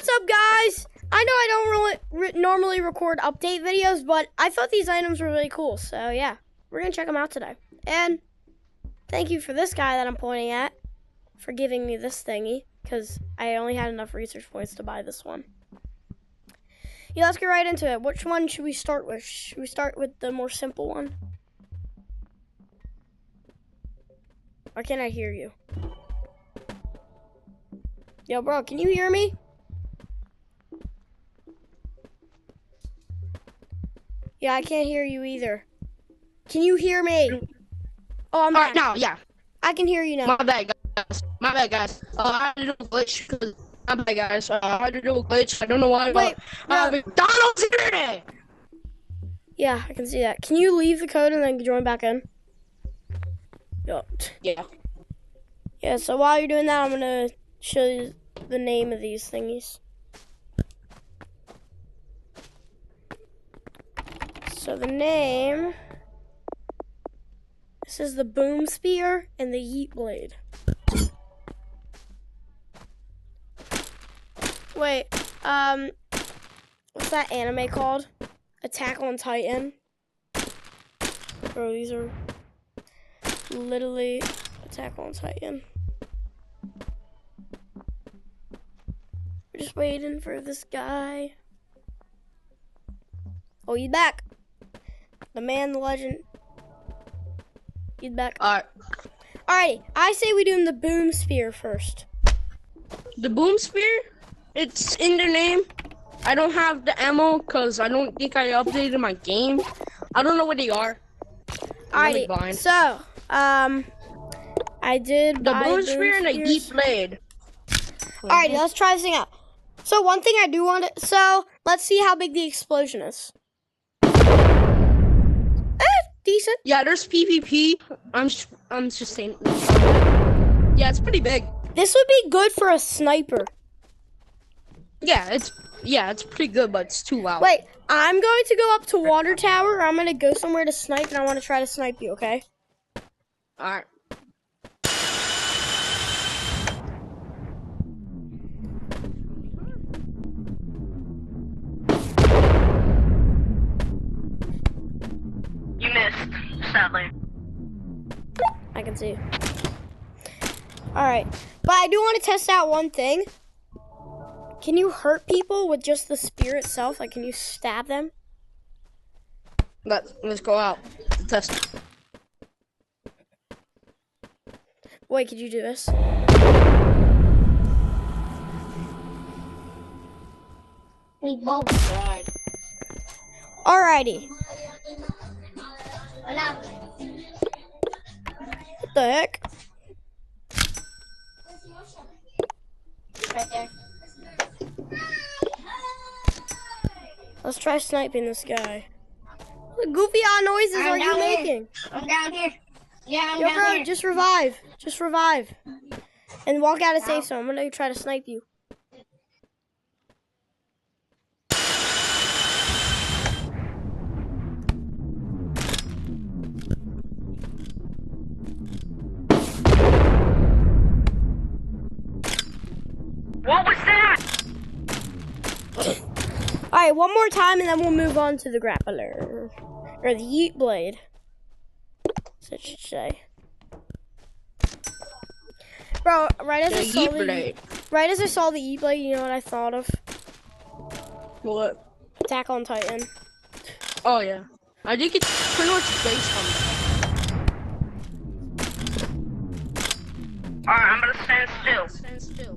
What's up, guys? I know I don't really normally record update videos, but I thought these items were really cool. So yeah, we're gonna check them out today. And thank you for this guy that I'm pointing at for giving me this thingy, because I only had enough research points to buy this one. Yeah, let's get right into it. Which one should we start with? Should we start with the more simple one? Or can I hear you? Yo, bro, can you hear me? Yeah, I can't hear you either. Can you hear me? Oh, I'm back. Now, yeah. I can hear you now. My bad, guys. My bad, guys. I had to do a glitch because my bad, guys. I had to do a glitch. I don't know why. Wait, no. McDonald's internet. Yeah, I can see that. Can you leave the code and then join back in? Yo. Yeah. Yeah, so while you're doing that, I'm gonna show you the name of these thingies. So the name, this is the boomsphere and the yeetblade. Wait, what's that anime called? Attack on Titan. Bro, these are literally Attack on Titan. We're just waiting for this guy. Oh, he's back. The man, the legend. He's back. Alrighty, I say we do the boomsphere first. The boomsphere? It's in the name. I don't have the ammo because I don't think I updated my game. I don't know what they are. Alrighty, really so, I did the buy boomsphere and the yeetblade. Alrighty, let's try this thing out. So one thing I do want to, so let's see how big the explosion is. Decent. Yeah, there's PvP. I'm just saying. Yeah, it's pretty big. This would be good for a sniper. Yeah, it's pretty good, but it's too loud. Wait, I'm going to go up to water tower. I'm going to go somewhere to snipe, and I want to try to snipe you, okay? Alright. You missed, sadly. I can see. Alright, but I do want to test out one thing. Can you hurt people with just the spear itself? Like, can you stab them? Let's go out. Test. Wait, could you do this? We both tried. Alrighty. What the heck? Right there. Let's try sniping this guy. What goofy odd noises are you making? I'm down here. Yeah, I'm Yo, down bro, here. just revive. Just revive. And walk out of safe zone. I'm gonna try to snipe you. What was that? Alright, one more time and then we'll move on to the grappler. Or the yeetblade. So it should say. Bro, right as I saw the yeetblade, you know what I thought of? What? Attack on Titan. Oh yeah. I think it's pretty much based on that. Alright, I'm gonna stand still. Stand still.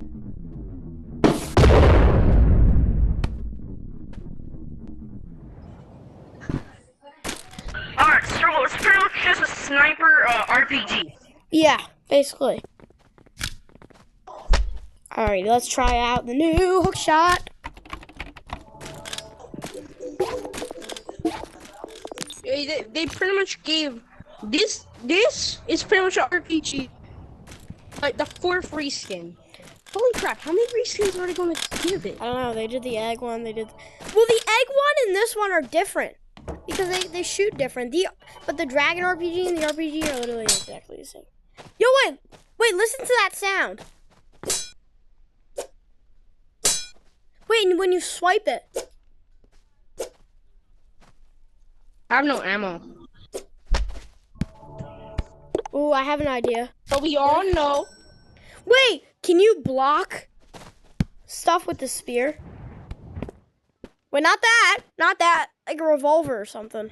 Alright, so it's pretty much just a sniper RPG. Yeah, basically. Alright, let's try out the new hook shot. They pretty much gave this is pretty much an RPG. Like the 4th reskin. Holy crap, how many reskins are they gonna give it? I don't know, they did the egg one, well, the egg one and this one are different. Because they shoot different. But the Dragon RPG and the RPG are literally exactly the same. Yo, wait, listen to that sound. Wait, and when you swipe it. I have no ammo. Ooh, I have an idea. So we all know. Wait, can you block stuff with the spear? Wait, not that. Not that. Like a revolver or something.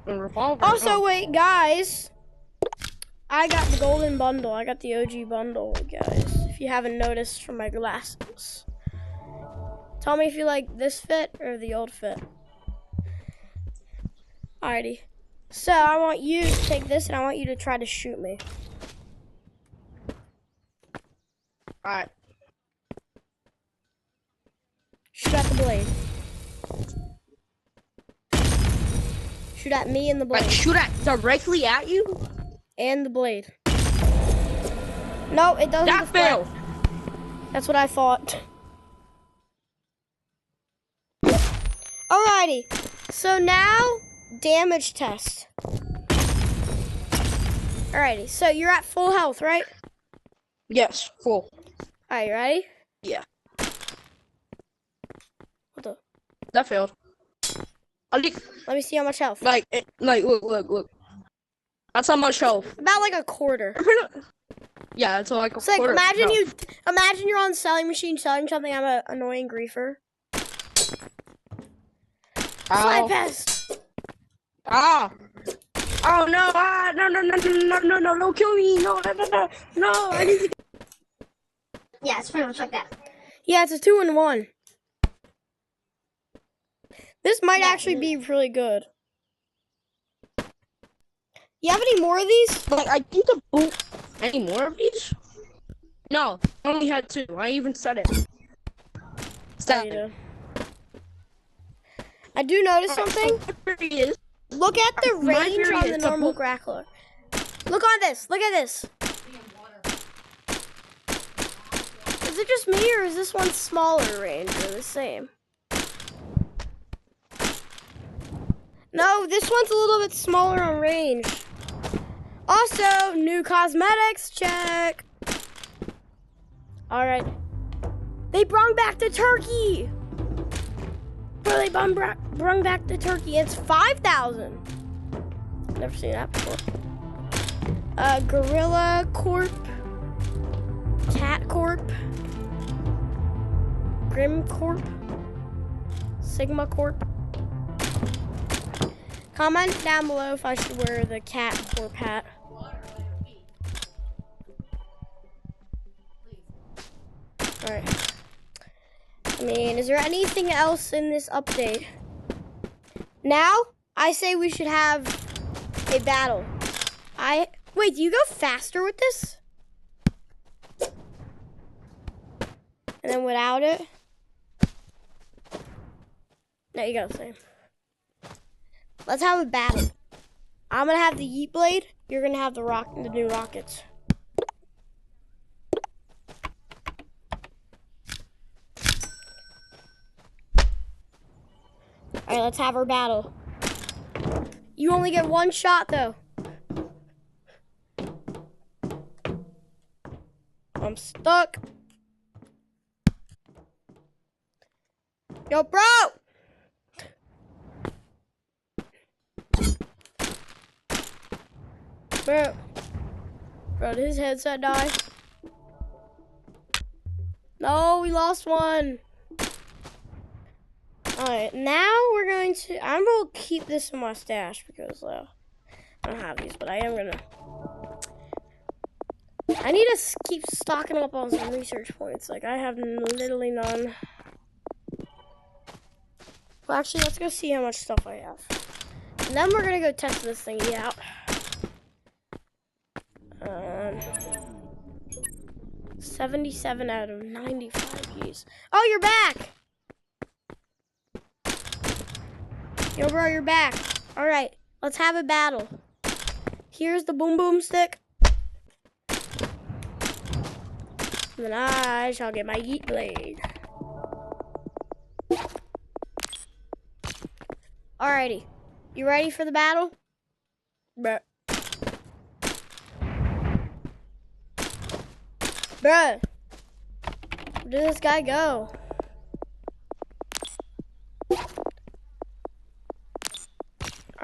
A revolver. Also, wait, guys. I got the golden bundle. I got the OG bundle, guys. If you haven't noticed from my glasses. Tell me if you like this fit or the old fit. Alrighty. So, I want you to take this and I want you to try to shoot me. Alright. Shoot at the blade. Shoot at me and the blade. Like, shoot at directly at you? And the blade. No, it doesn't. That failed. That's what I thought. Alrighty. So now, damage test. Alrighty. So you're at full health, right? Yes, full. Alright, you ready? Yeah. What the? That failed. Let me see how much health. Like, look. That's how much health. About like a quarter. Yeah, it's like a It's like quarter. imagine you're on the selling machine selling something. I'm an annoying griefer. Slide past. Ah. Oh no! Ah, no! Don't kill me! No! I need to. Yeah, it's pretty much like that. Yeah, it's a 2-in-1. This might actually be really good. You have any more of these? Like, I need to boot. Any more of these? No, I only had 2. I even said it. Yeah, you do. I do notice something. Look at the range on the normal grappler. Look on this. Look at this. Is it just me or is this one smaller range or the same? No, this one's a little bit smaller on range. Also, new cosmetics check. All right. They brung back the turkey. Bro, they brung back the turkey. It's 5,000. Never seen that before. Gorilla Corp. Cat Corp. Grim Corp. Sigma Corp. Comment down below if I should wear the Cat Corp hat. Alright. I mean, is there anything else in this update? Now, I say we should have a battle. Wait, do you go faster with this? And then without it? No, you go the same. Let's have a battle. I'm gonna have the yeetblade. You're gonna have the new rockets. All right, let's have our battle. You only get one shot though. I'm stuck. Yo, bro! Bro, did his headset die? No, we lost one. Alright, now I'm gonna keep this in my stash because I don't have these, but I am gonna. I need to keep stocking up on some research points. Like, I have literally none. Well, actually, let's go see how much stuff I have. And then we're gonna go test this thingy out. 77 out of 95 keys. Oh, you're back! Yo, bro, you're back. All right, let's have a battle. Here's the boom stick. And then I shall get my yeetblade. Alrighty, you ready for the battle? Bruh. Where did this guy go?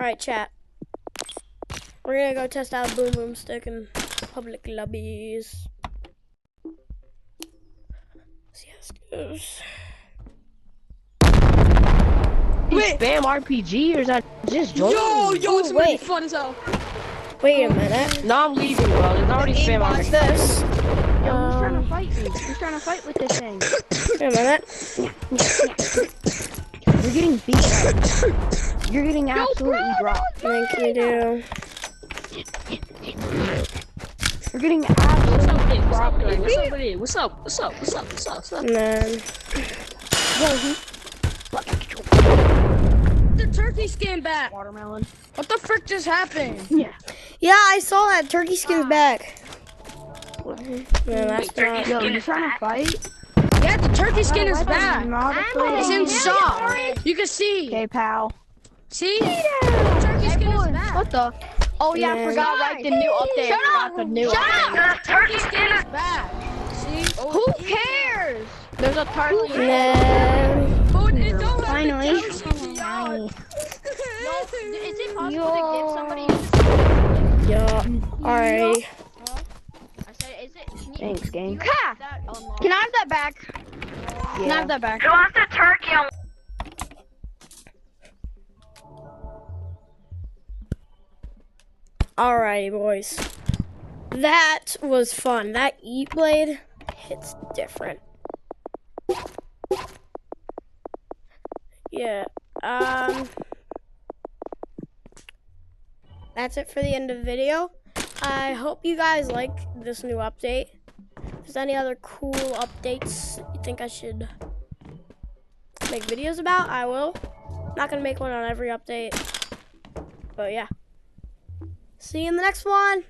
Alright, chat. We're gonna go test out Boom Boom Stick in public lobbies. See how this goes. Wait. Spam RPG or is that just join? Yo, it's gonna be wait. fun as hell. Wait a minute. No, I'm leaving, bro. There's already spam What's RPG. this? Yo, who's trying to fight me? Who's trying to fight with this thing? Wait a minute. You're getting beat up. You're getting absolutely dropped. Thank you, do. You're getting What's absolutely up with it? What's up dropped. with it? What's up with it? What's up? What's up? What's up? What's up? What's up? And then, The turkey skin back. Watermelon. What the frick just happened? Yeah. yeah, I saw that turkey skin's back. Yeah, that's not. Yo, you trying to fight? Yeah, the turkey skin is back. It's It's in shop. You can see. Okay, pal. See? The turkey skin is back. What the? Oh yeah, I Man. forgot like the new update. Shut I up. forgot the new Shut update. up. The turkey skin is back. See? Who cares? There's a turtle. And then, But it don't have Finally. the turkey skin. Is it possible to give somebody? yeah. Alright. I said, is it? Can you, Thanks, gang. Can I have that back? Can I have that back? Alrighty, boys. That was fun. That yeetblade hits different. Yeah. That's it for the end of the video. I hope you guys like this new update. If there's any other cool updates you think I should make videos about, I will. Not gonna make one on every update. But yeah. See you in the next one.